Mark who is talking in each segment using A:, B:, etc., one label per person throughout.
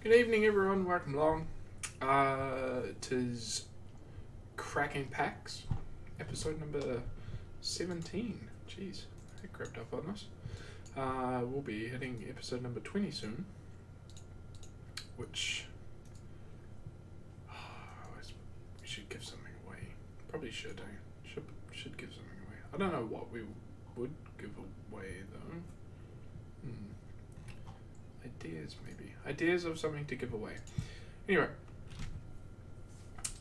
A: Good evening, everyone. Welcome along. Tis Cracking Packs, episode number 17. Jeez, I crept up on this. We'll be hitting episode number 20 soon, which we should give something away. Probably should. Should give something away. I don't know what we would give away though. Ideas, maybe. Ideas of something to give away. Anyway,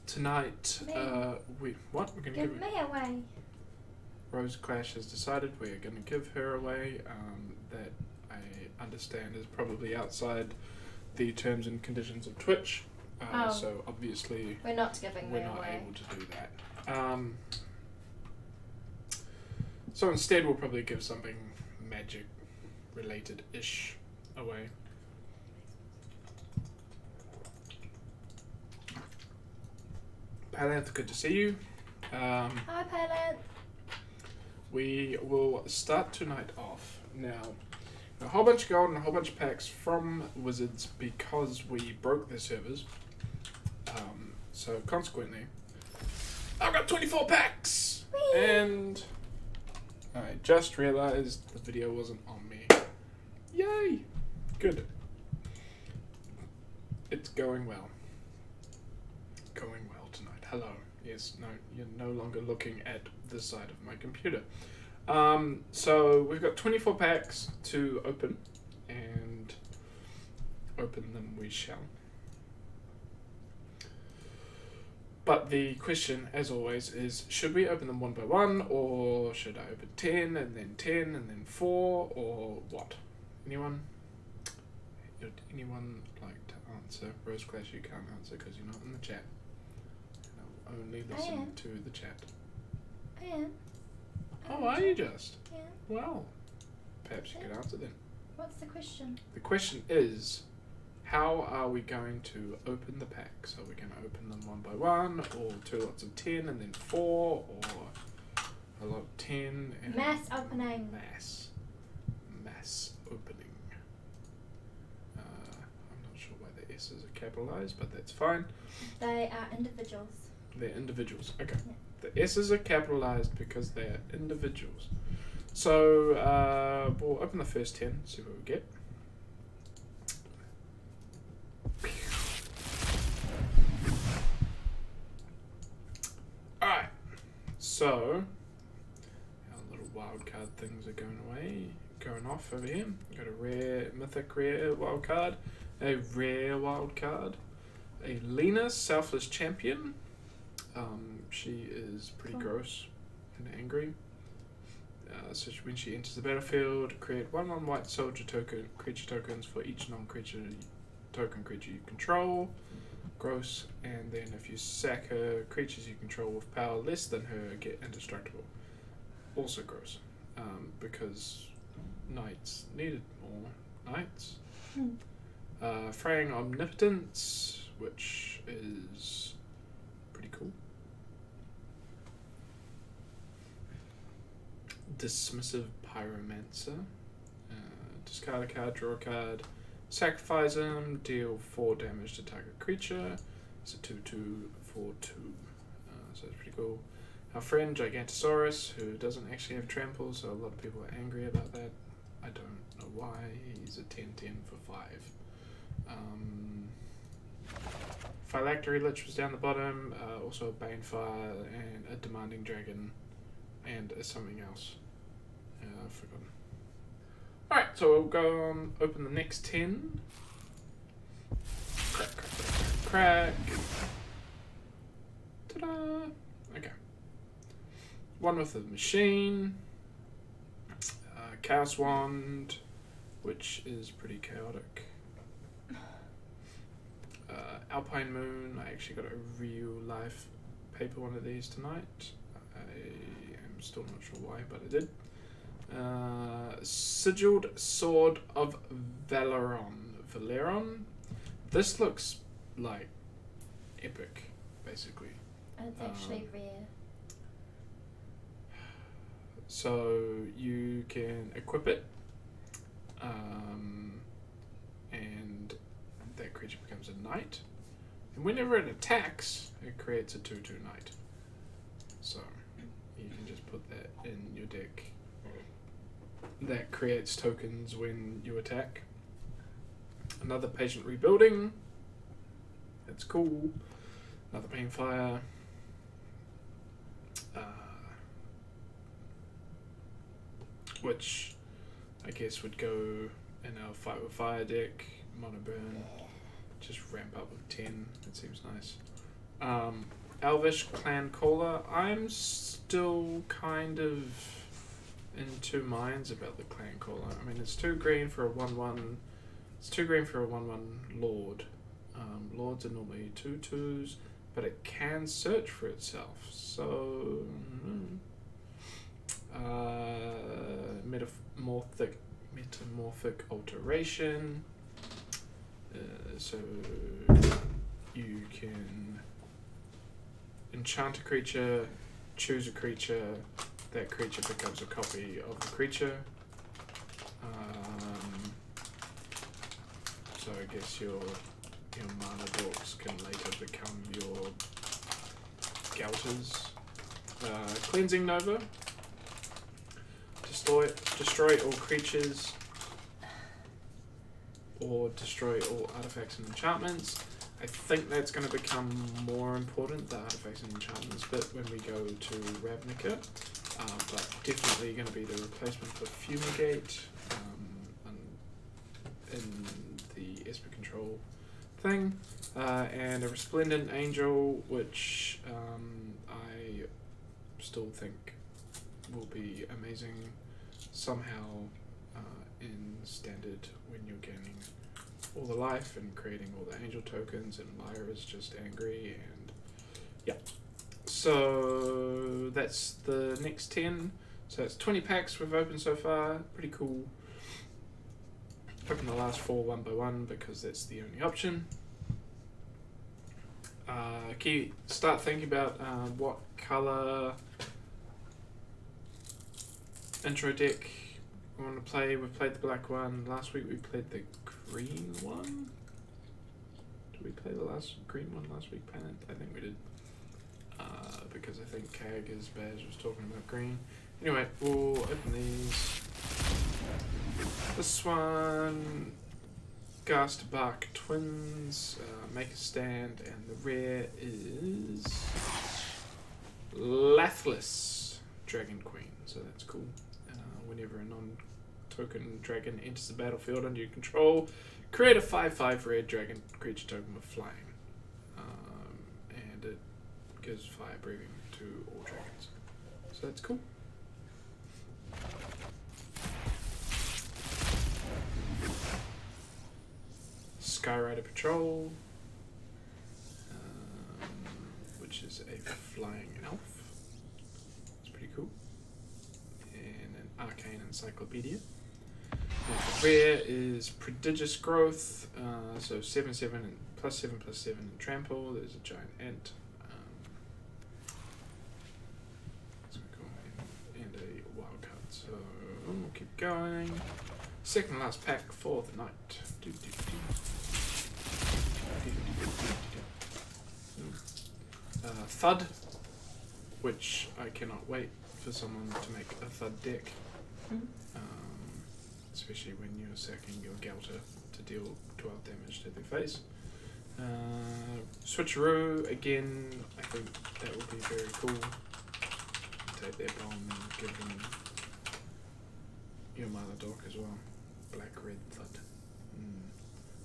A: tonight, we're going to give
B: me away.
A: Rose Clash has decided we're going to give her away. That I understand is probably outside the terms and conditions of Twitch. So obviously
B: we're not giving
A: we're
B: me
A: not
B: away.
A: able to do that. So instead, we'll probably give something magic related-ish away. Palanth, good to see you.
B: Hi, Palanth.
A: We will start tonight off. Now, a whole bunch of gold and a whole bunch of packs from Wizards because we broke their servers. So consequently, I've got 24 packs!
B: Whee!
A: And I just realized the video wasn't on me. Yay! Good. It's going well. Going well tonight. Hello. Yes, no, you're no longer looking at this side of my computer. So we've got 24 packs to open, and open them we shall. But the question, as always, is should we open them one by one, or should I open 10 and then 10 and then 4, or what? Anyone? Would anyone like to answer? Rose Clash, you can't answer because you're not in the chat. I'll only listen to the chat.
B: I am.
A: Oh, are you just?
B: Yeah.
A: Well, perhaps you could answer then.
B: What's the question?
A: The question is, how are we going to open the packs? Are we going to open them one by one, or 2 lots of 10 and then 4, or a lot of 10 and
B: Mass opening.
A: Mass opening. I'm not sure why the S's are capitalized, but that's fine.
B: They are individuals.
A: They're individuals. Okay.
B: Yeah.
A: The S's are capitalized because they're individuals. So we'll open the first 10, see what we get. Alright. So our little wildcard things are going off over here. Got a rare, mythic rare wildcard, a rare wildcard, a Lena, Selfless Champion. She is pretty gross and angry. So when she enters the battlefield, create 1/1 white soldier creature tokens for each non-creature token creature you control. Gross. And then if you sack her, creatures you control with power less than her get indestructible. Also gross. Because knights needed more knights. Fraying Omnipotence, which is pretty cool. Dismissive Pyromancer. Discard a card, draw a card, sacrifice them, deal 4 damage to target creature. It's a 2/2 for 2. So that's pretty cool. Our friend Gigantosaurus, who doesn't actually have trample, so a lot of people are angry about that. I don't know why. He's a 10/10 for 5. Phylactery Lich was down the bottom, also a Banefire and a Demanding Dragon and something else. I've forgotten. Alright, so we'll go on, open the next 10. Crack, crack, crack, crack, crack. Ta-da! Okay. One with the machine. Chaos Wand, which is pretty chaotic. Alpine Moon, I actually got a real life paper one of these tonight. I am still not sure why, but I did. Sigiled Sword of Valeron. This looks like epic, basically.
B: And it's actually rare.
A: So you can equip it, and that creature becomes a knight. And whenever it attacks, it creates a 2/2 knight. So you can just put that in your deck. That creates tokens when you attack. Another Patient Rebuilding. That's cool. Another Painfire. Which I guess would go in our Fight with Fire deck. Mono burn. Just ramp up with 10. That seems nice. Elvish Clan Caller. I'm still kind of in two minds about the Clan Caller. I mean, it's 2 green for a 1/1. It's 2 green for a 1/1 Lord. Lords are normally 2/2s, but it can search for itself. So, metamorphic alteration. So you can enchant a creature, choose a creature, that creature becomes a copy of the creature. So I guess your mana dorks can later become your Gauters. Cleansing Nova. Destroy all creatures or destroy all artifacts and enchantments. I think that's going to become more important, the artifacts and enchantments bit, when we go to Ravnica. But definitely going to be the replacement for Fumigate in the Esper Control thing. And a Resplendent Angel, which I still think will be amazing somehow in Standard when you're gaining all the life and creating all the angel tokens, and Lyra is just angry, and yeah. So that's the next 10. So that's 20 packs we've opened so far. Pretty cool. Open the last 4 one by one because that's the only option. Start thinking about what color intro deck we want to play. We've played the black one. Last week we played the green one. Did we play the green one last week, Planet? I think we did. Because I think Kag as Baz was talking about green. Anyway, we'll open these. This one, Ghast Bark Twins, Make a Stand, and the rare is Lathless Dragon Queen. So that's cool. Whenever a non-token dragon enters the battlefield under your control, create a 5/5 red dragon creature token with flying. And it gives fire breathing to all dragons. So that's cool. Skyrider Patrol, which is a flying elf. It's pretty cool. And an Arcane Encyclopedia. And the rare is Prodigious Growth, so 7/7 and +7/+7 and trample. There's a giant ant. That's cool. And a wild card. So we'll keep going. Second last pack for the night. Thud, which I cannot wait for someone to make a Thud deck, especially when you're sacking your Gauter to deal 12 damage to their face. Switcheroo, again, I think that would be very cool. Take their bomb and give them your Mana Dork as well. Black-red Thud.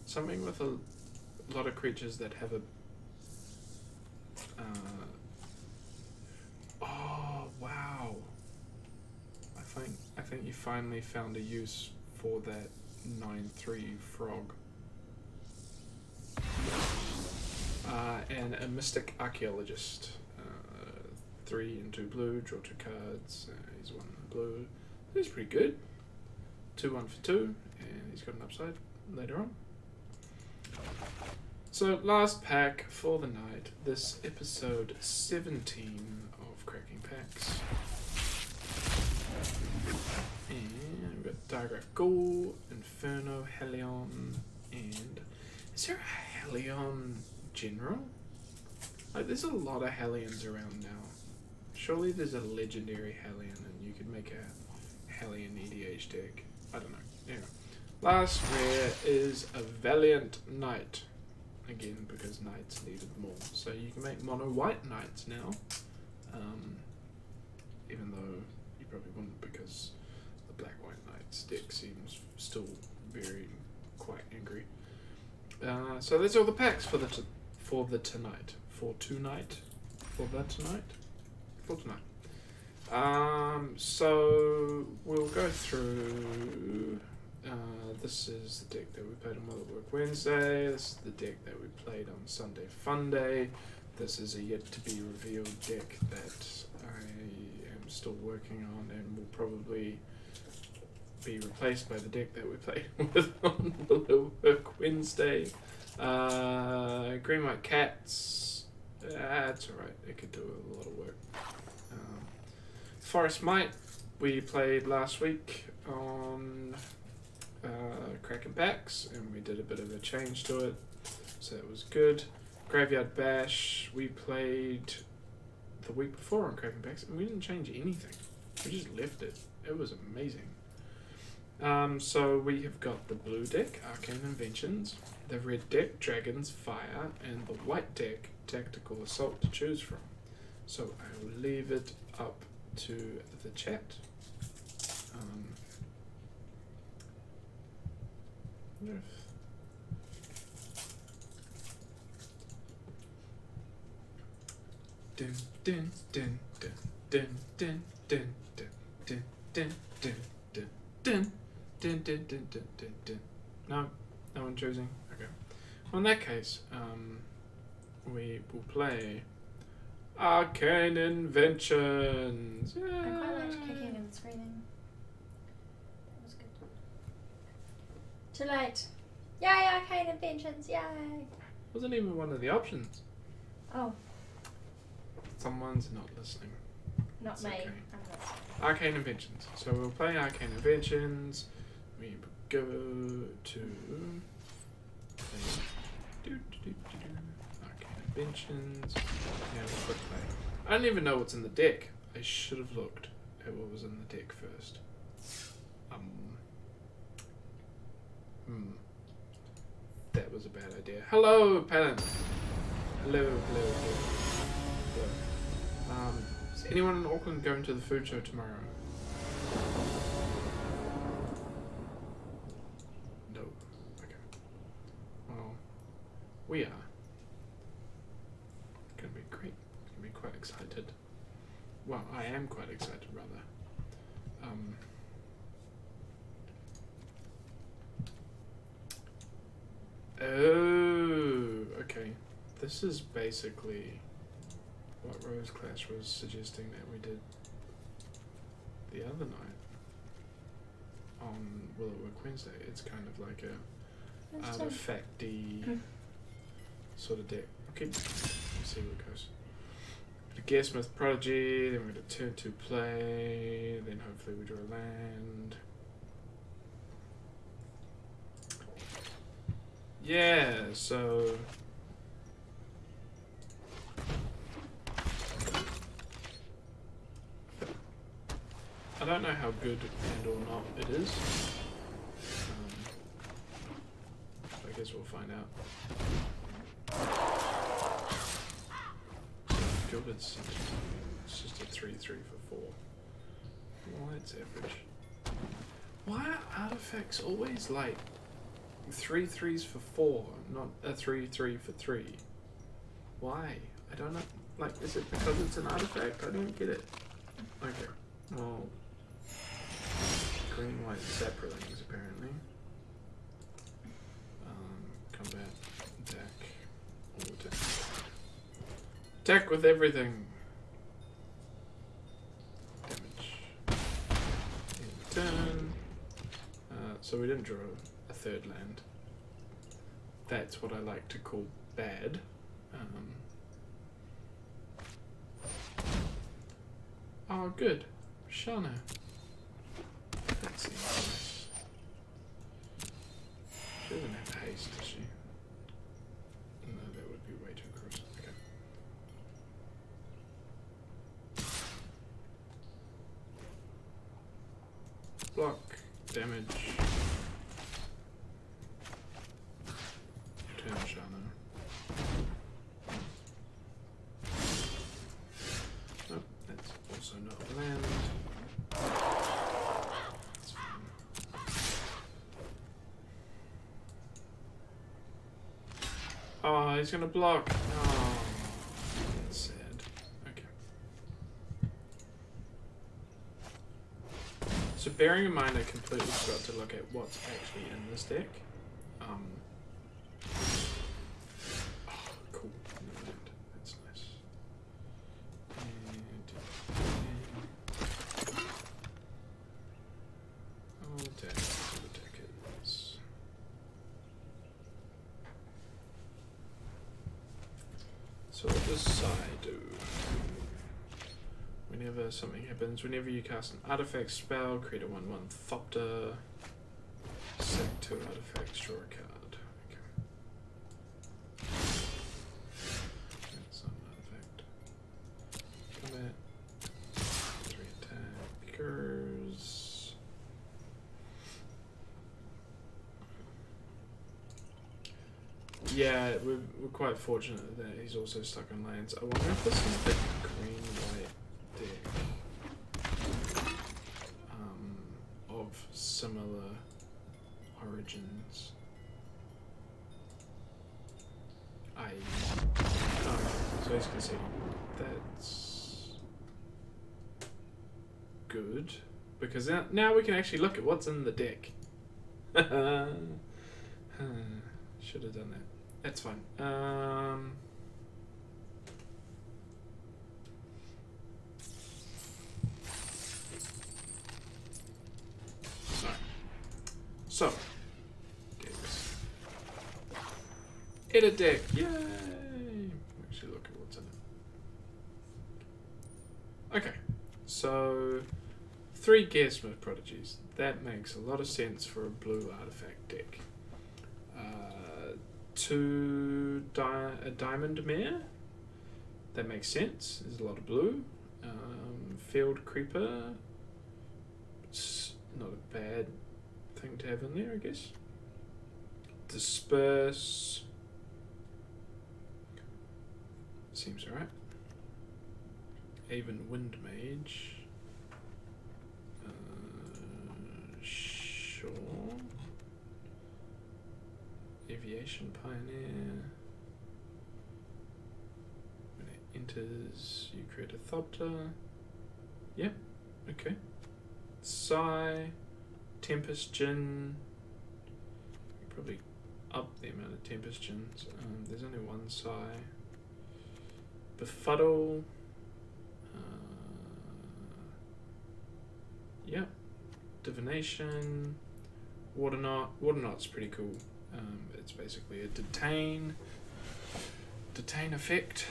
A: Something with a lot of creatures that have a oh wow! I think you finally found a use for that 9/3 frog. And a Mystic Archaeologist. 3 and 2 blue. Draw 2 cards. He's 1 blue. He's pretty good. 2/1 for 2, and he's got an upside later on. So last pack for the night, this episode 17 of Cracking Packs. And we've got Diagraph Ghoul, Inferno, Helion, and is there a Hellion General? Like, there's a lot of Hellions around now. Surely there's a legendary Hellion and you could make a Hellion EDH deck. I don't know. Anyway. Last rare is a Valiant Knight. Again, because Knights needed more. So you can make mono white Knights now. Even though you probably wouldn't, because the black white Knights deck seems still very quite angry. So that's all the packs for the tonight. For tonight. So we'll go through. This is the deck that we played on Will It Work Wednesday. This is the deck that we played on Sunday Funday. This is a yet to be revealed deck that I am still working on and will probably be replaced by the deck that we played with on Will It Work Wednesday. Green White Cats. That's alright. It could do a lot of work. Forest Might. We played last week on Kraken Packs, and we did a bit of a change to it, so that was good. Graveyard Bash, we played the week before on Kraken Packs, and we didn't change anything. We just left it. It was amazing. So we have got the blue deck, Arcane Inventions, the red deck, Dragon's Fire, and the white deck, Tactical Assault, to choose from. So I will leave it up to the chat. Dun dun dun dun dun dun dun dun dun dun dun dun dun dun dun dun dun. No one choosing. Okay. Well, in that case, we will play Arcane Inventions.
B: I quite liked kicking and screaming. That was good. Too late. Yay, Arcane Inventions, yay!
A: Wasn't even one of the options.
B: Oh.
A: Someone's not listening.
B: Not
A: It's
B: me.
A: okay.
B: I'm not listening.
A: Arcane Inventions. So we'll play Arcane Inventions. We go to Arcane Inventions. Yeah, we'll quick play. I don't even know what's in the deck. I should have looked at what was in the deck first. That was a bad idea. Hello, Palin. Hello. Is anyone in Auckland going to the food show tomorrow? No. Okay. Well, we are. It's gonna be great. It's gonna be quite excited. Well, I am quite excited, rather. Oh, okay. This is basically what Rose Clash was suggesting that we did the other night on Will It Work Wednesday. It's kind of like a artifact-y sort of deck. Okay, let's see where it goes. A Gearsmith Prodigy, then we're going to turn to play, then hopefully we draw a land. Yeah, so I don't know how good and or not it is. I guess we'll find out. Gilded's it's just a 3/3 for 4. Well, that's average. Why are artifacts always like 3/3s for 4, not a 3/3 for 3? Why? I don't know. Like, is it because it's an artifact? I don't get it. Okay. Well, green, white, saprolings apparently. Combat, attack, attack. Attack with everything. Damage. End turn. So we didn't draw a third land. That's what I like to call bad. Oh, good. Shana. That seems nice. She doesn't have haste, does she? block, damage. Turn Shana. Nope, that's also not land. That's fine. Oh, he's gonna block. Oh, that's sad. Okay. So bearing in mind I completely forgot to look at what's actually in this deck. Oh, cool. No land. That's nice. And oh, damn. What the deck is. So what does Psi do? Whenever something happens, whenever you cast an artifact spell, create a 1/1 Thopter, sack 2 artifacts, draw a card. Okay. That's not an artifact. Combat. 3 attackers. Yeah, we're quite fortunate that he's also stuck on lands. I wonder if this is the green-white deck of similar origins. Oh, so as you can see, that's good because now we can actually look at what's in the deck. Should have done that. That's fine. So, decks. Edit deck, yay! Actually, look at what's in it. Okay, so 3 Gearsmith Prodigies. That makes a lot of sense for a blue artifact deck. 2 a Diamond Mare. That makes sense. There's a lot of blue. Field Creeper. It's not a bad thing to have in there, I guess. Disperse. Seems alright. Even Wind Mage. Sure. Aviation Pioneer. When it enters, you create a Thopter. Yep, okay. Psi, Tempest Djinn. Probably up the amount of Tempest Djinns. There's only 1 Psi. Befuddle. Yep. Divination. Waterknot. Waterknot's pretty cool. It's basically a detain effect.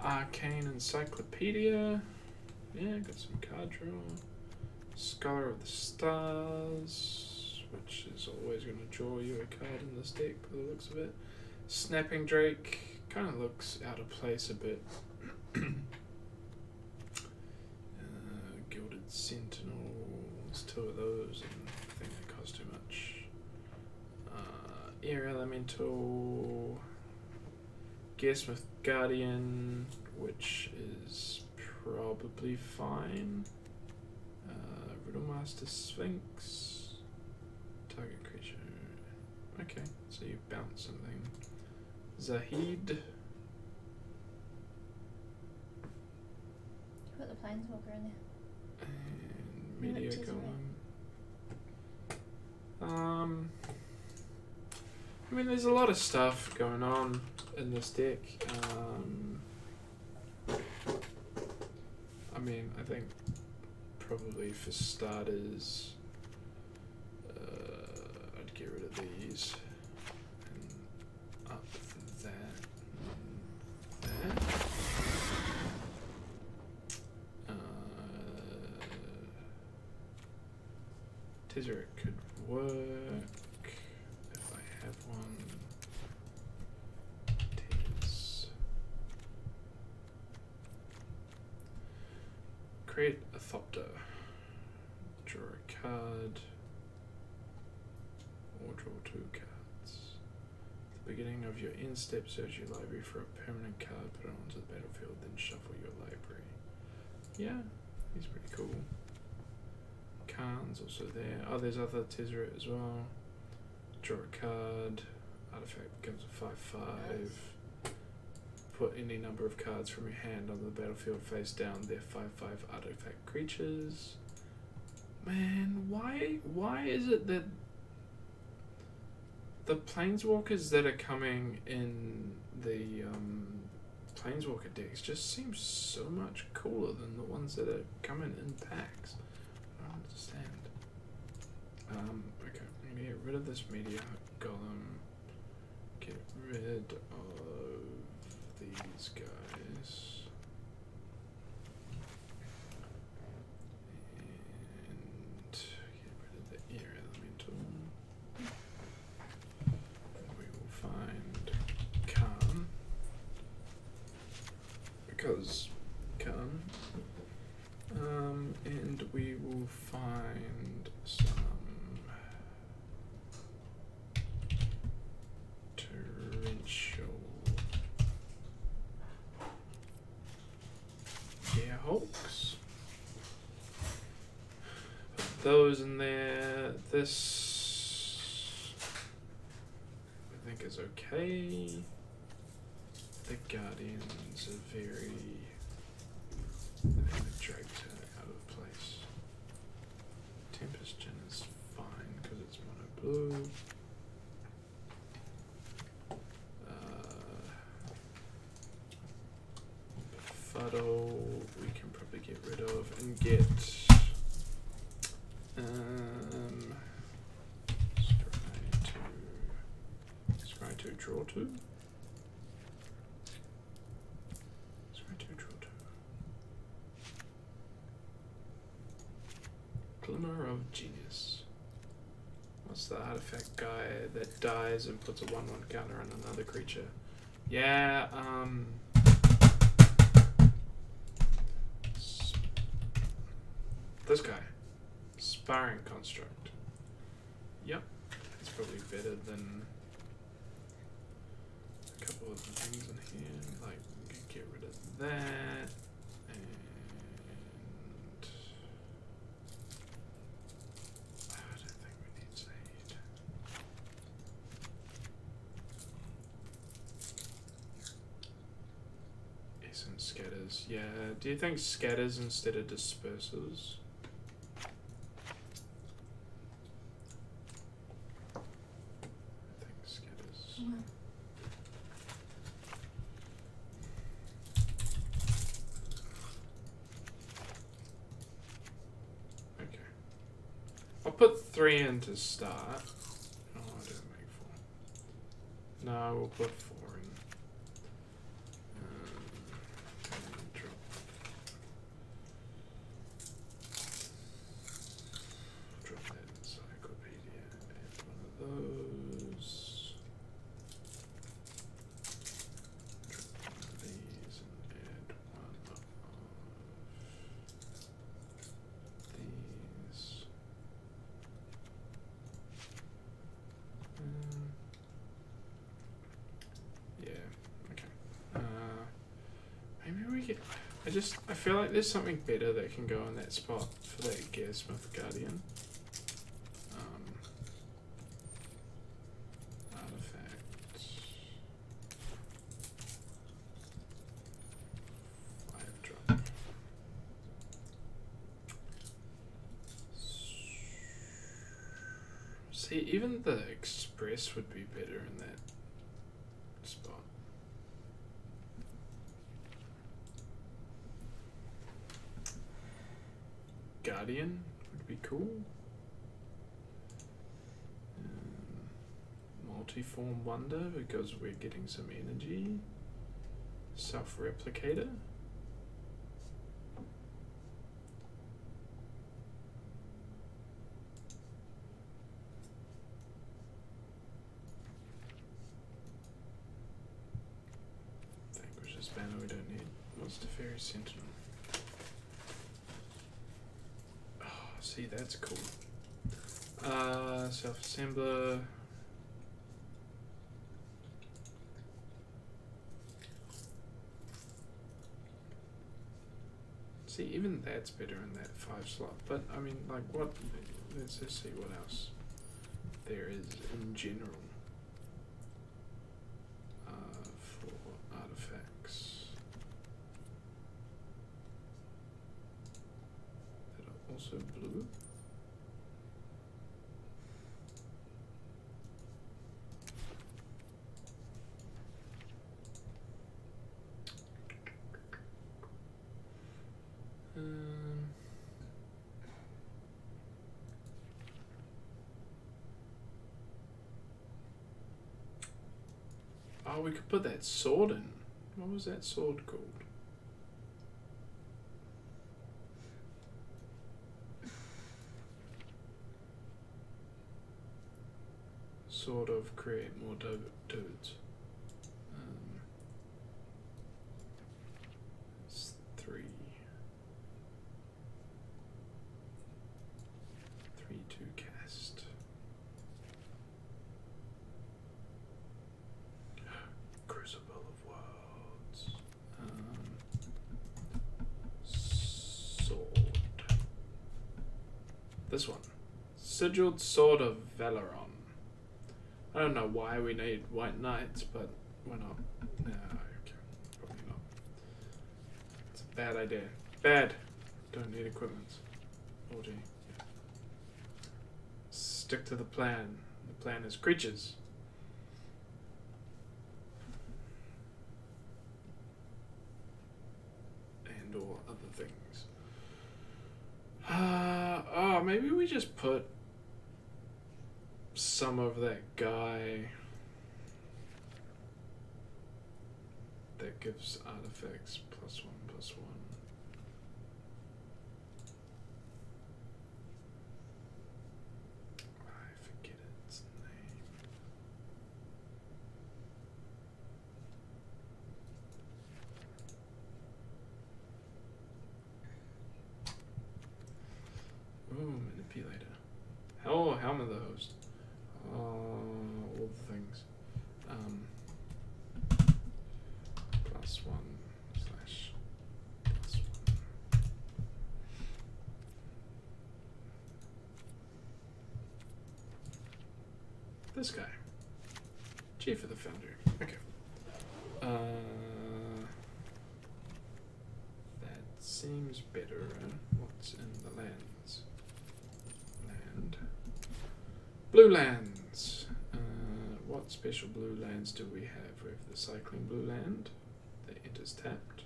A: Arcane Encyclopedia. Yeah, got some card draw. Scholar of the Stars, which is always going to draw you a card in this deck by the looks of it. Snapping Drake kind of looks out of place a bit. Gilded Sentinels, 2 of those, and I think they cost too much. Air Elemental, Gearsmith Guardian, which is probably fine. Riddlemaster Sphinx, target creature. Okay, so you bounce something. Zahid.
B: Put the Planeswalker in there.
A: And Meteor Golem. I mean, there's a lot of stuff going on in this deck. I mean, I think probably for starters, I'd get rid of these and up that and that. Tezzeret could work if I have one. create a Thopter. Draw a card. Or draw 2 cards. At the beginning of your end step, search your library for a permanent card, put it onto the battlefield, then shuffle your library. Yeah, he's pretty cool. Khan's also there. Oh, there's other Tezzeret as well. Draw a card. Artifact becomes a 5/5. Put any number of cards from your hand on the battlefield face down. They're 5/5 artifact creatures. Man, why is it that the planeswalkers that are coming in the planeswalker decks just seem so much cooler than the ones that are coming in packs? I don't understand. Okay, I'm gonna get rid of this media golem. Get rid of these guys. And get rid of the air elemental. We will find Khan. Because Khan. And we will find some torrential Hulks. Put those in there. This I think is okay. The Guardians are very. I think they dragged her out of place. Tempest Gen is fine because it's mono blue. Befuddle we can probably get rid of and get scry to draw 2. Glimmer of Genius. What's the artifact guy that dies and puts a 1/1 counter on another creature? Yeah, this guy. Sparring Construct. Yep. It's probably better than a couple of the things in here. Like, we could get rid of that. Scatters, yeah. Do you think scatters instead of disperses? I think scatters. Okay. I'll put 3 in to start. Oh, I didn't make 4. No, we'll put 4 in. I feel like there's something better that can go in that spot for that Gearsmith Guardian. Artifact. 5-drop. See, even the Express would be better in that spot. Guardian would be cool. Multiform Wonder because we're getting some energy. Self-Replicator. Vanquish's Banner we don't need. What's the Fairy Sentinel? See, that's cool. Self-assembler. See, even that's better in that 5 slot. But I mean, like, what? Let's just see what else there is in general for artifacts that are also blue. Oh, we could put that sword in. What was that sword called? Sort of create more dudes. It's 3. 3/2 cast. Crucible of Worlds. Sword. This one. Sigiled Sword of Valoron. I don't know why we need white knights, but we're not. No, okay. Probably not. It's a bad idea. Bad. Don't need equipment. Oh gee. Yeah. Stick to the plan. The plan is creatures. And or other things. Oh, maybe we just put some of that guy that gives artifacts +1/+1. I forget its name. Ooh, manipulator. How many of those? All the things. +1/+1. This guy. Chief of the Foundry. Okay. That seems better. What's in the lands? Land. Blue lands. What special blue lands do we have? We have the cycling blue land that enters tapped.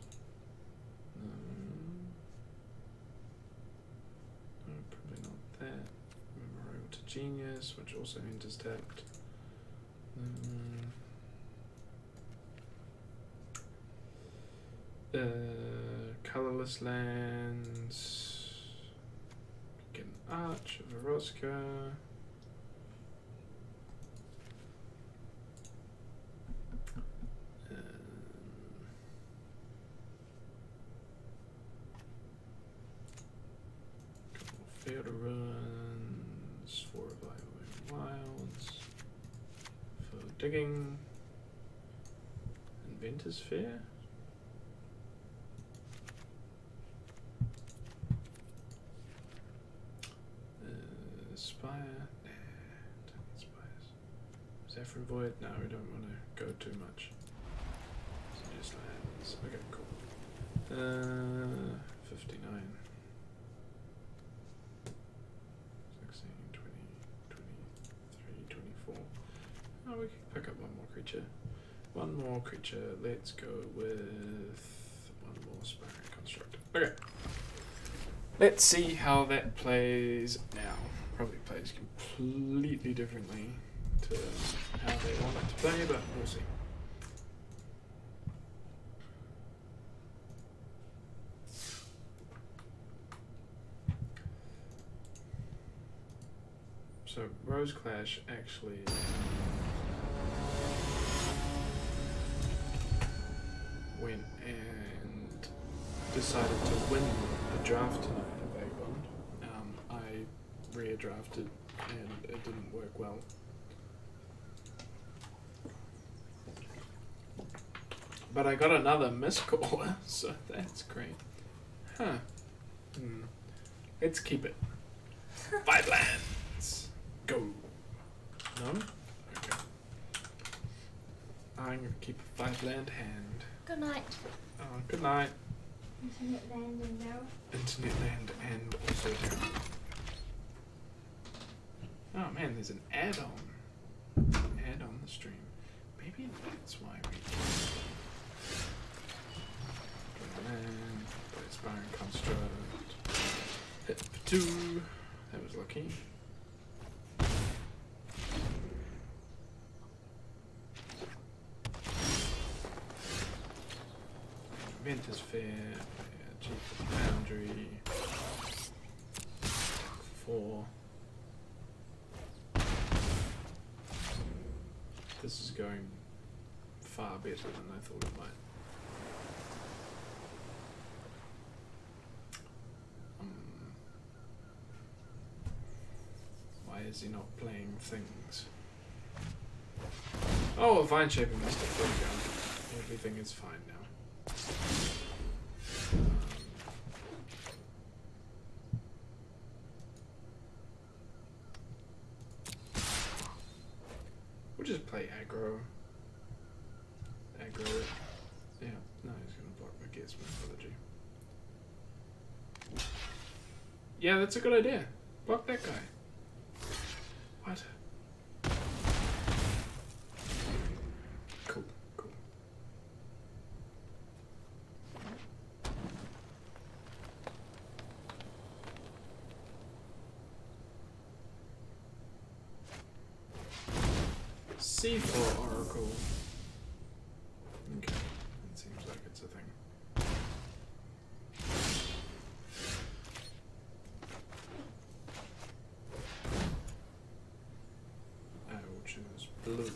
A: Probably not that. Memorial to Genius, which also enters tapped. Colorless lands. Get an Arch of Eroska. Field of Ruins, 4 Evaluating Wilds, for digging, Inventor's Fair. Spire, nah, don't need spires. Saffron Void, no, we don't want to go too much. So just lands, okay, cool. 59. 16, 20, 23, 24. Oh, we can pick up one more creature. One more creature. Let's go with one more Spiring Construct. Okay. Let's see how that plays now. Probably plays completely differently to how they want it to play, but we'll see. So Rose Clash actually went and decided to win the draft tonight at Vagabond. I rare drafted and it didn't work well. But I got another miscaller, so that's great. Huh. Let's keep it. 5 lands. Go. No? Okay. I'm gonna keep a 5 land hand.
B: Good night.
A: Good night.
B: Internet land and now.
A: Internet land and also down. Oh man, there's an add-on. Add on the stream. Maybe that's why we land, Inspiring Construct. Hit for 2. That was lucky. Inventor's Fair, Chief of the Foundry, 4. This is going far better than I thought it might. Why is he not playing things? Oh, a Vine Shaper must have broken. Everything is fine now. We'll just play aggro. Aggro it. Yeah, no, he's gonna block my Gears Mythology. Yeah, that's a good idea. Block that guy. What? Cool, cool. C4 Oracle. Okay, it seems like it's a thing. I will choose blue.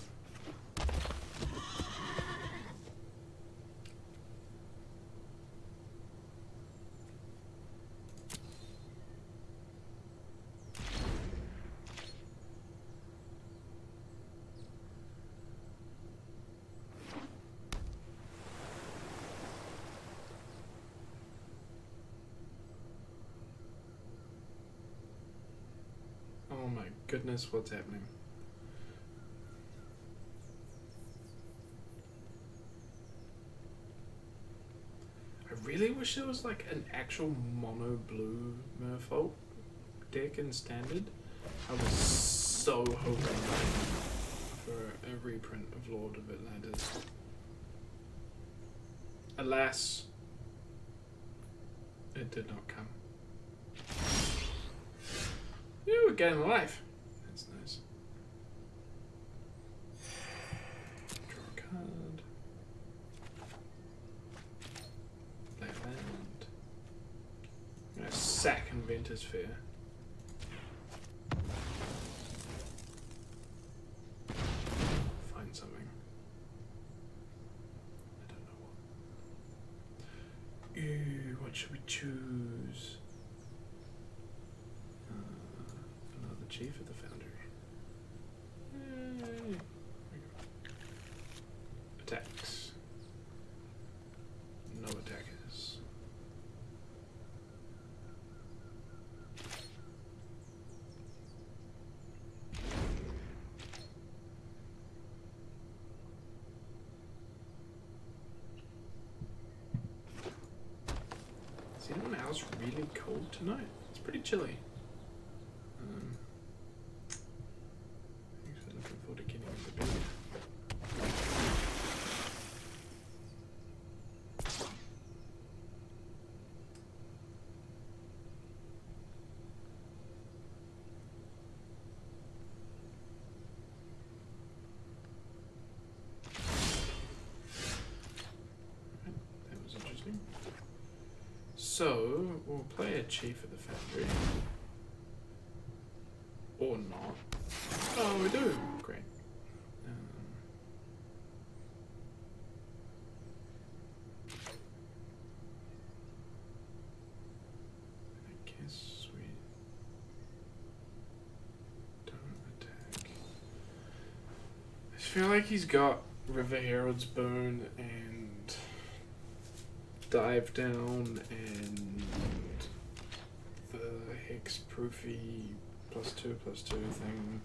A: Oh my goodness, what's happening? I really wish there was like an actual mono blue Merfolk deck in standard. I was so hoping for a reprint of Lord of Atlantis. Alas, it did not come. We're getting life. That's nice. Draw a card. Play a land. I'm gonna sack Inventor's Fair. Find something. I don't know what. Ooh, what should we choose? Another Chief of the Foundry. Yay. Attacks. No attackers. Is anyone else really cold tonight? It's pretty chilly. Actually looking forward to getting into bed. That was interesting. So, we'll play a Chief of the Foundry. Or not. Oh, we do! Great. I guess we... feel like he's got River Herald's Boon and Dive Down and the Hex Proofy +2/+2 thing.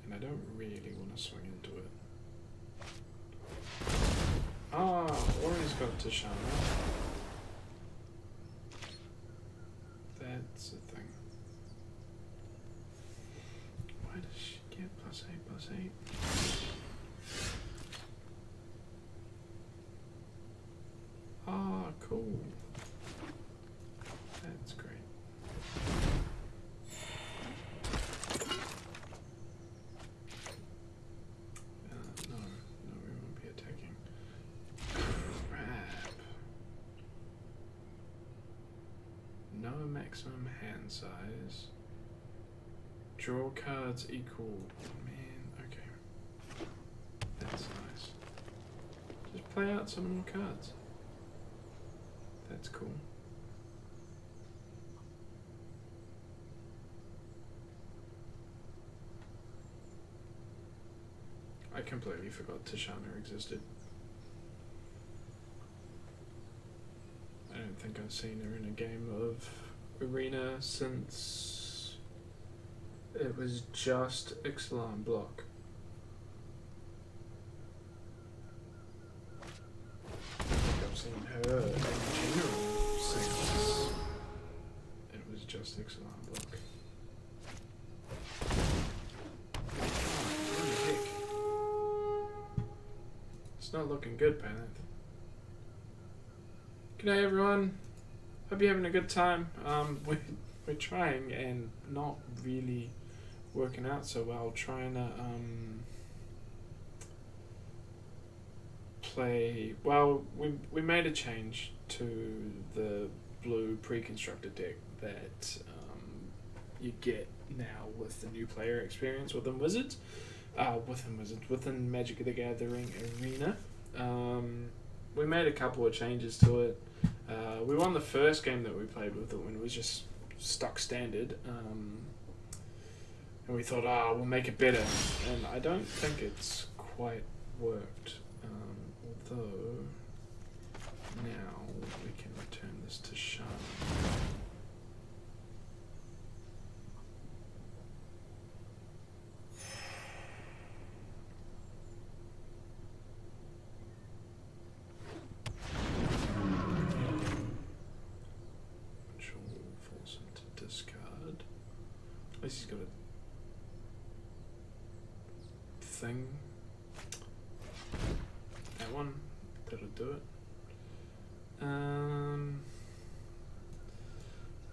A: And I don't really want to swing into it. Ah, or he's got Tishana. That's the thing. Why does she get +8/+8? Ah, cool. That's great. No, we won't be attacking. Crap. No maximum hand size. Draw cards equal. Man, okay. That's nice. Just play out some more cards. That's cool. I completely forgot Tishana existed. I don't think I've seen her in a game of Arena since it was just Ixalan block. I think I've seen her in general since it was just Ixalan block. What the heck? It's not looking good, Paneth. G'day everyone. Hope you're having a good time. We're trying and not really working out so well. Trying to play. Well, we made a change to the blue pre-constructed deck that you get now with the new player experience within Wizards. Within Magic the Gathering Arena. We made a couple of changes to it. We won the first game that we played with it when it was just stuck standard. And we thought, we'll make it better. And I don't think it's quite worked. Although, now we can return this to Shaman. At least he's got a thing. That one, that'll do it. No,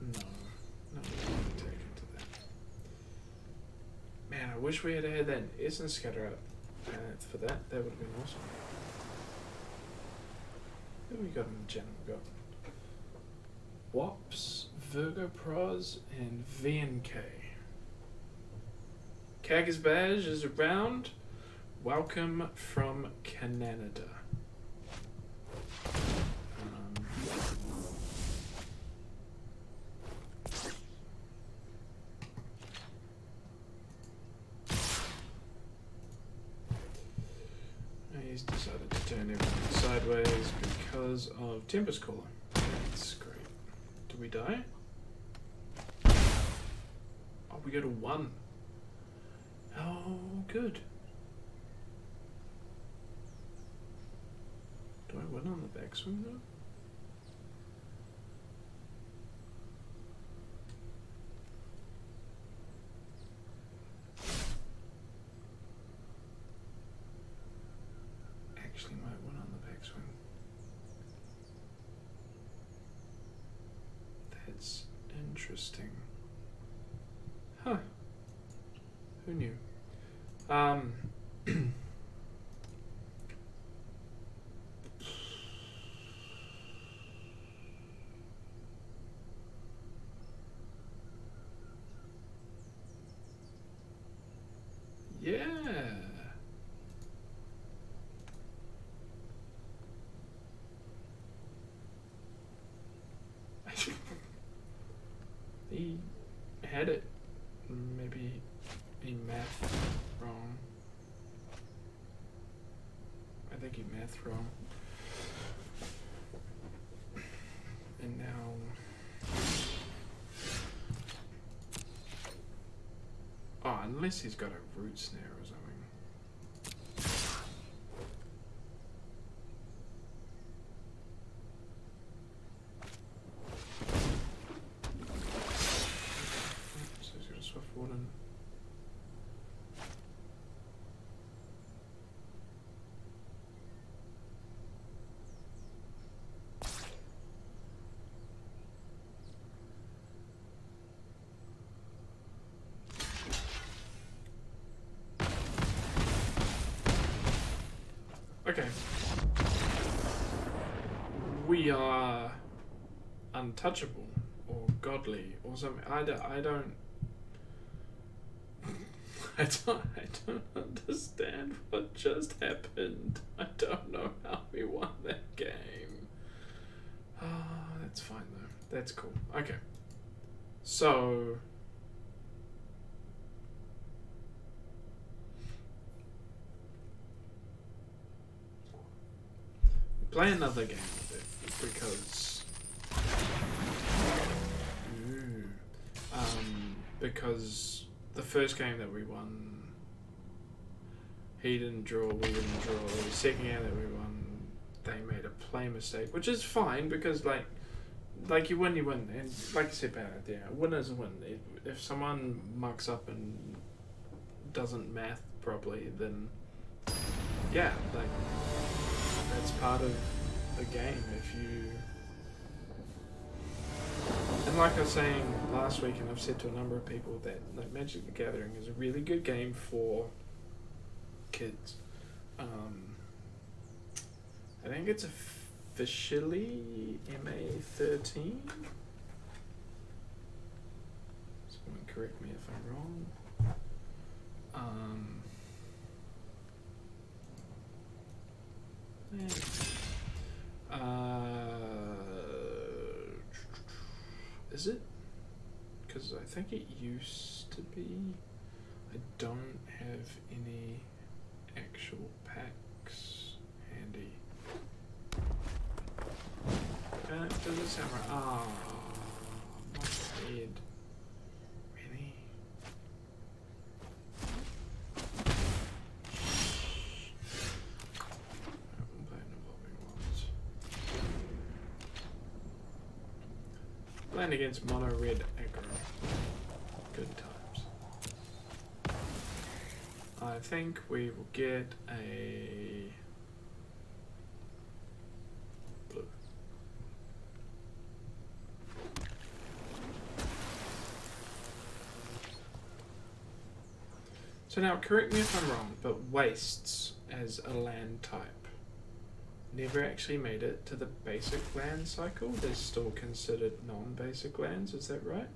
A: we don't take into that. Man, I wish we had had that Essence Scatter up for that. That would have been awesome. Who we got in the channel? We got Wops, Virgo Pros, and VNK. Kag's badge is around. Welcome from Canada. He's decided to turn everything sideways because of Tempest Caller. That's great. Did we die? Oh, we go to 1. Oh, good. Do I win on the backswing though? Actually might win on the backswing. That's interesting. Huh. Who knew? Yeah. had it. Maybe he mathed wrong. I think he mathed wrong. And now... Oh, unless he's got a root snare or something. So he's got a swift warden. Okay. We are untouchable or godly or something. I don't I don't understand what just happened. I don't know how we won that game. That's fine though. That's cool. Okay. So play another game with it because the first game that we won, he didn't draw, we didn't draw. The second game that we won, they made a play mistake, which is fine because like you win, and like you said, yeah, win is a win. If someone mucks up and doesn't math properly, then yeah, like. That's part of the game. If you, and like I was saying last week, and I've said to a number of people that like Magic the Gathering is a really good game for kids. I think it's officially MA13. Someone correct me if I'm wrong. Is it? Because I think it used to be. I don't have any actual packs handy. Does it sound right? Ah, my head. Really? Playing against mono red aggro. Good times. I think we will get a blue. So now, correct me if I'm wrong, but wastes as a land type never actually made it to the basic land cycle. They're still considered non-basic lands, is that right?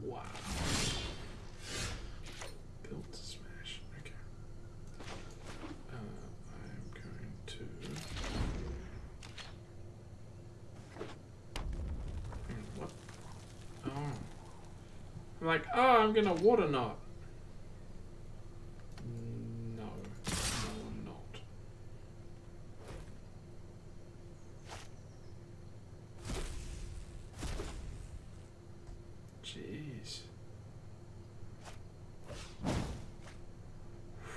A: Wow. Built to smash, okay. I'm going to... What? Oh. I'm like, oh, I'm gonna water knot. Jeez.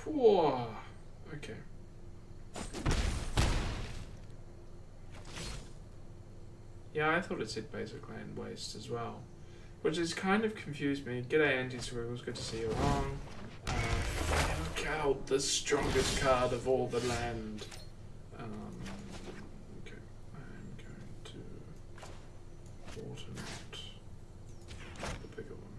A: Whoa. Okay. Yeah, I thought it said basic land waste as well, which has kind of confused me. G'day, Anti-Swiggles. Good to see you along. Look out, the strongest card of all the land. Okay, I'm going to alternate the bigger one.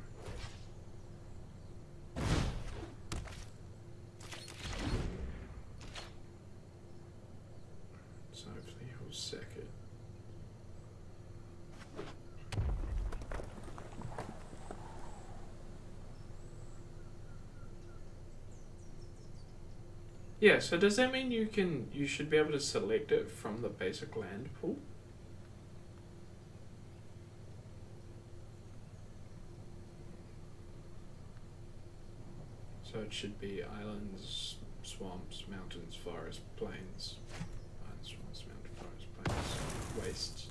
A: So hopefully he'll sack it. Yeah, so does that mean you should be able to select it from the basic land pool? So it should be islands, swamps, mountains, forests, plains. Islands, swamps, mountains, forests, plains, wastes.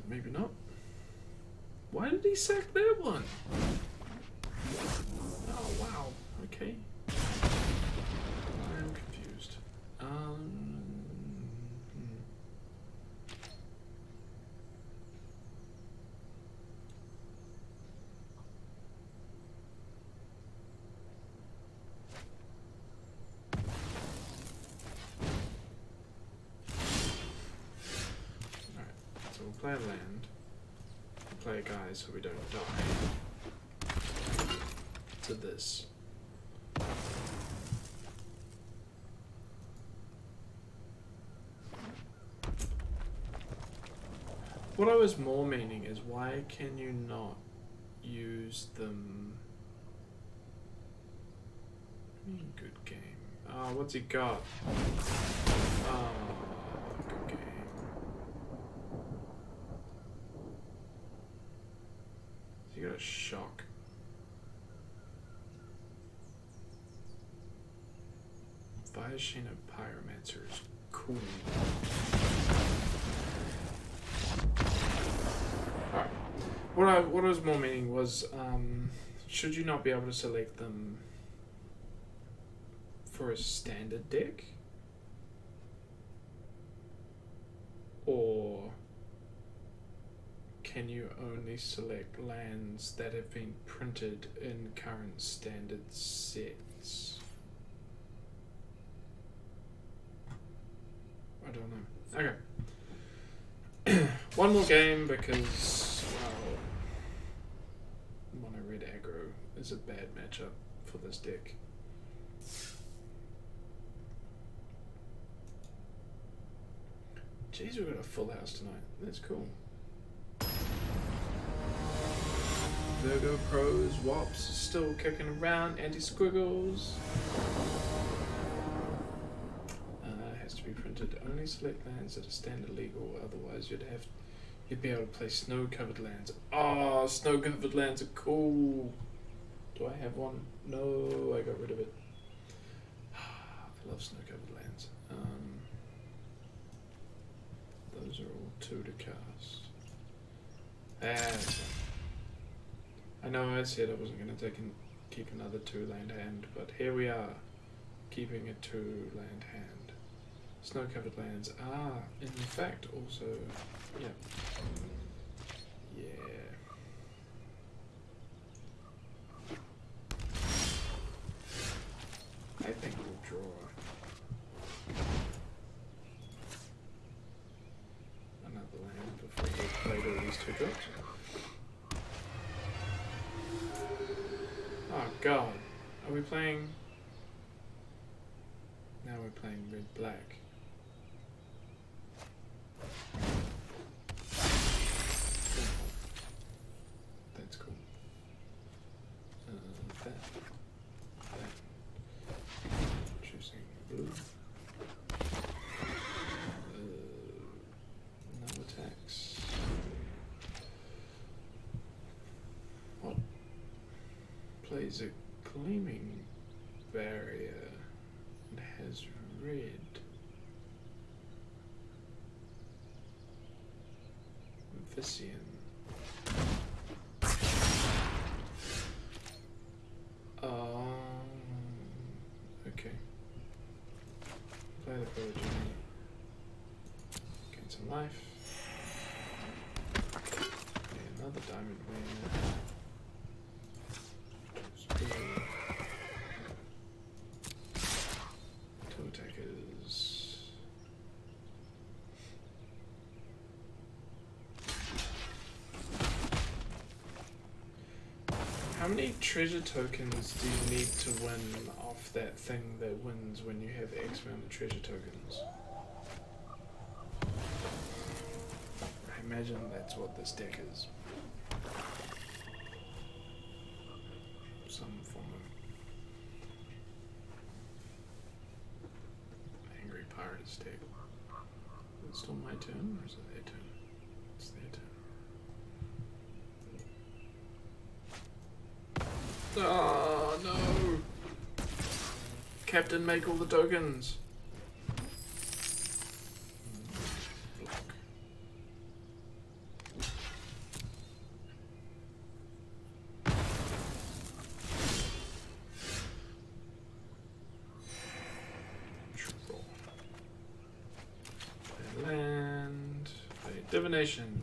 A: Maybe not. Why did he sack that one? Oh wow. Okay. I am confused. Alright, so we'll play a land. We'll play a guy so we don't die. To this. What I was more meaning is, why can you not use them? Good game. What's he got? Good game. He got a shock. Viashina Pyromancer is cool. Alright. What I was more meaning was, should you not be able to select them for a standard deck? Or can you only select lands that have been printed in current standard sets? I don't know. Okay. One more game because, well, mono red aggro is a bad matchup for this deck. Jeez, we've got a full house tonight. That's cool. Virgo Pros, Wops still kicking around, anti-squiggles. Has to be printed. Only select lands that are standard legal, otherwise you'd be able to play snow-covered lands. Oh, snow-covered lands are cool. Do I have one? No, I got rid of it. I love snow-covered lands. Those are all 2 to cast. That's one. I know I said I wasn't going to keep another 2-land hand, but here we are, keeping a 2-land hand. Snow-covered lands are, in fact, also, yeah. I think we'll draw another land before we've played all these 2 drops. Oh god, are we playing? Now we're playing red-black. That's cool. That. Choosing blue. No attacks. What? Plays a gleaming barrier and has red. Vician. Okay. Play the Virgin. Gain some life. Okay, another diamond win. Two attackers. How many treasure tokens do you need to win off that thing that wins when you have X amount of treasure tokens? I imagine that's what this deck is. Some form of angry pirates deck. Is it still my turn or is it their turn? It's their turn. Oh no! Captain, make all the tokens. Land, divination.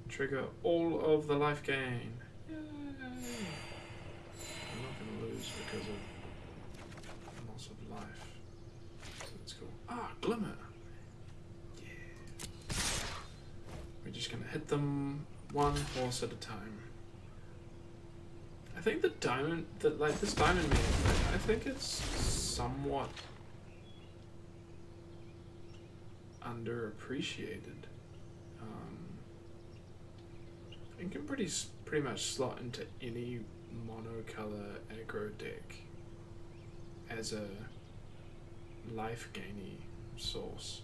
A: Trigger all of the life gain. Yay. I'm not going to lose because of loss of life. So that's cool. Ah, Glimmer. Yeah. We're just going to hit them one horse at a time. I think the diamond, this diamond meter thing, I think it's somewhat underappreciated. It can pretty much slot into any monocolor aggro deck as a life gainy source.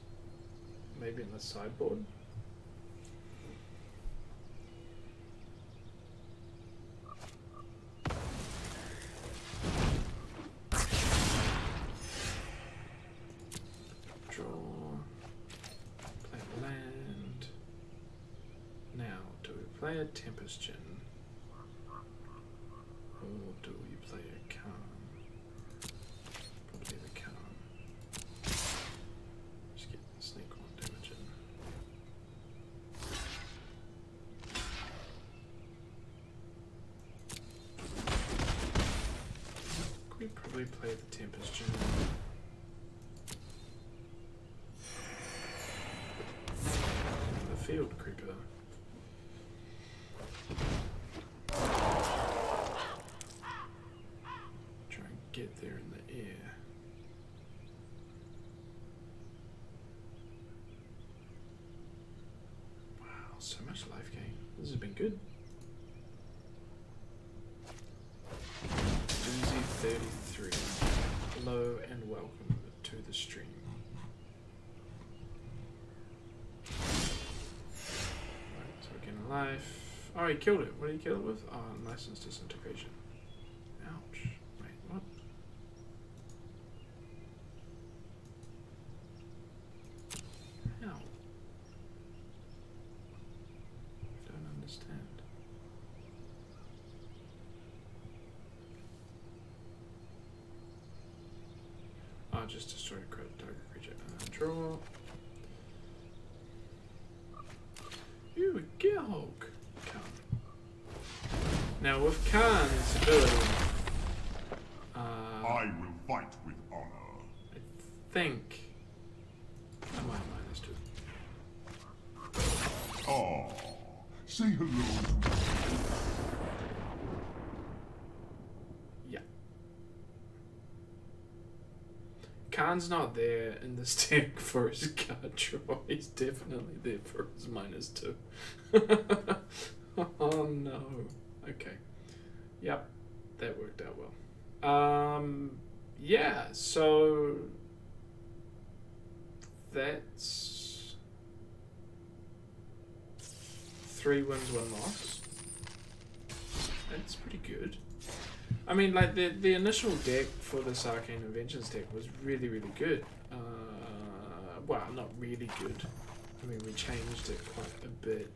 A: Maybe in the sideboard. Play a Tempest Gen, or do we play a Calm? Probably the Calm. Just get the sneak one damage in. Could we probably play the Tempest Gen? The Field Creeper. Get there in the air. Wow, so much life gain. This has been good. Doozy 33. Hello and welcome to the stream. Right, so we're getting life. Oh, he killed it. What did he kill it with? Oh, license disintegration. Ouch. Wait, what? How? I don't understand. Oh, just destroy a target creature. Draw. Ooh, Gearhulk. Now with Khan's ability,
C: I will fight with honor.
A: I think I might -2.
C: Oh, say hello to me.
A: Yeah. Khan's not there in this deck for his card draw. He's definitely there for his -2. Oh no. Okay. Yep. That worked out well. Yeah, so that's 3 wins, 1 loss. That's pretty good. I mean, like, the initial deck for this Arcane Inventions deck was really, really good. Well, not really good. I mean, we changed it quite a bit,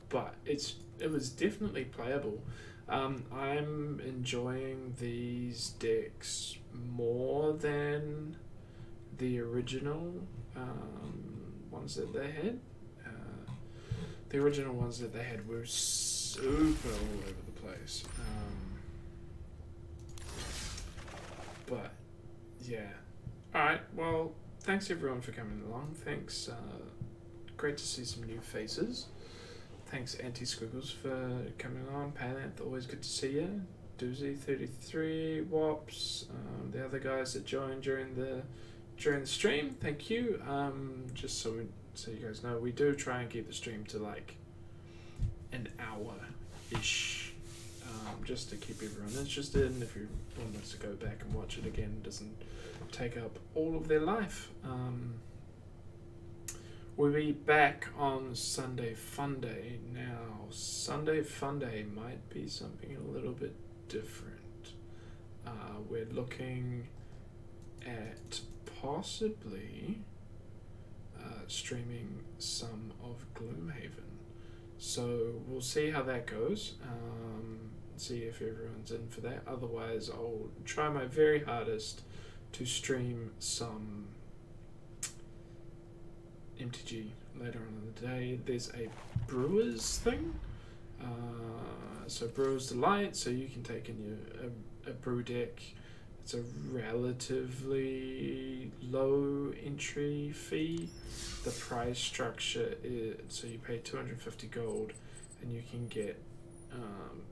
A: but it was definitely playable. I'm enjoying these decks more than the original ones that they had. The original ones that they had were super all over the place. But yeah. Alright, well, thanks everyone for coming along. Thanks. Great to see some new faces. Thanks Anti-Squiggles for coming on. Paneth, always good to see you. Doozy33, Wops, the other guys that joined during the stream, thank you. Just so you guys know, we do try and keep the stream to like an hour-ish, just to keep everyone interested, and if you want us to go back and watch it again, it doesn't take up all of their life. we'll be back on Sunday Funday. Now, Sunday Funday might be something a little bit different. We're looking at possibly streaming some of Gloomhaven. So we'll see how that goes. See if everyone's in for that. Otherwise, I'll try my very hardest to stream some MTG later on in the day. There's a Brewers thing. So Brewers Delight, so you can take in your a brew deck. It's a relatively low entry fee. The price structure is, so you pay 250 gold and you can get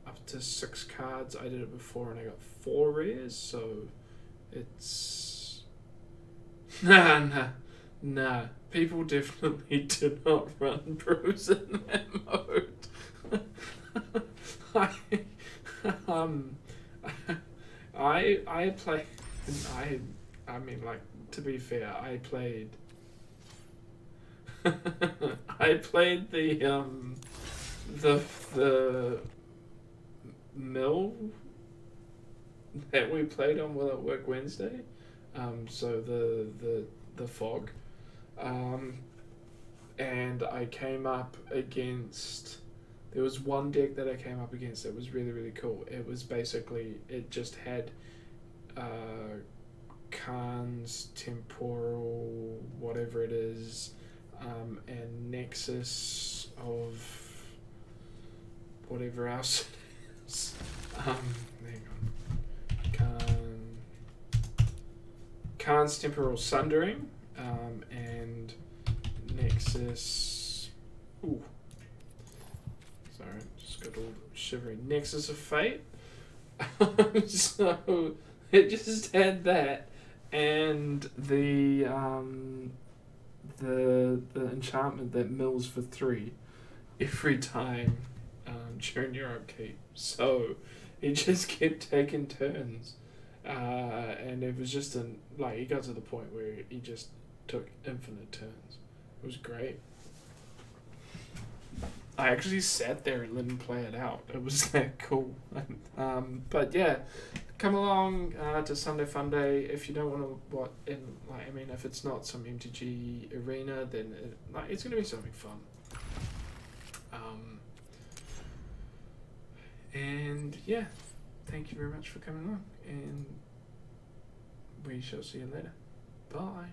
A: up to 6 cards. I did it before and I got 4 rares, so it's nah. People definitely do not run brews in that mode. I play. I mean, like, to be fair, I played. I played the mill that we played on Will It Work Wednesday. So the fog. And I came up against. There was one deck that I came up against that was really, really cool. It was basically, it just had Khan's Temporal, whatever it is, and Nexus of whatever else it is. Hang on. Khan's Temporal Sundering, and Nexus. Ooh. Sorry, just got all shivering. Nexus of Fate. So it just had that and the enchantment that mills for 3 every time during your upkeep. So he just kept taking turns, and it was just like he got to the point where he just took infinite turns. It was great. I actually sat there and let him play it out. It was that cool. But yeah, come along to Sunday Funday if you don't want to. I mean, if it's not some MTG arena, then it's going to be something fun. And yeah, thank you very much for coming along, and we shall see you later. Bye.